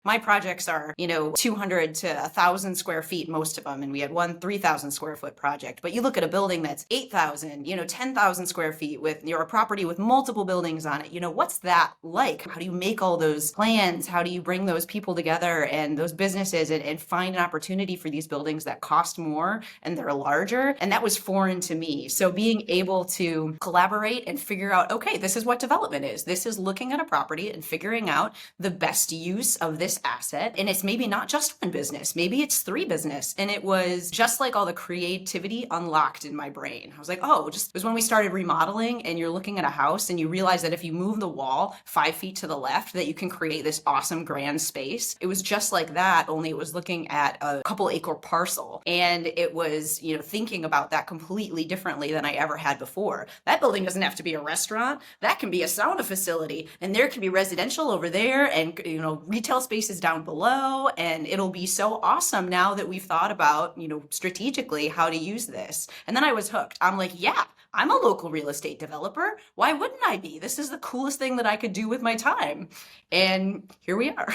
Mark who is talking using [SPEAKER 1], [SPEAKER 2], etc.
[SPEAKER 1] My projects are, 200 to 1,000 square feet, most of them. And we had one 3,000 square foot project. But you look at a building that's 8,000, 10,000 square feet with a property with multiple buildings on it. What's that like? How do you make all those plans? How do you bring those people together and those businesses and find an opportunity for these buildings that cost more and they're larger? And that was foreign to me. So being able to collaborate and figure out, okay, this is what development is. This is looking at a property and figuring out the best use of this asset. And it's maybe not just one business, maybe it's three business. And it was just like all the creativity unlocked in my brain. I was like, oh, it was when we started remodeling and you're looking at a house and you realize that if you move the wall 5 feet to the left, that you can create this awesome grand space. It was just like that, only it was looking at a couple acre parcel. And it was, thinking about that completely differently than I ever had before. That building doesn't have to be a restaurant. That can be a sauna facility. And there can be residential over there and, retail spaces down below. And it'll be so awesome now that we've thought about, strategically how to use this. And then I was hooked. I'm like, yeah, I'm a local real estate developer. Why wouldn't I be? This is the coolest thing that I could do with my time. And here we are.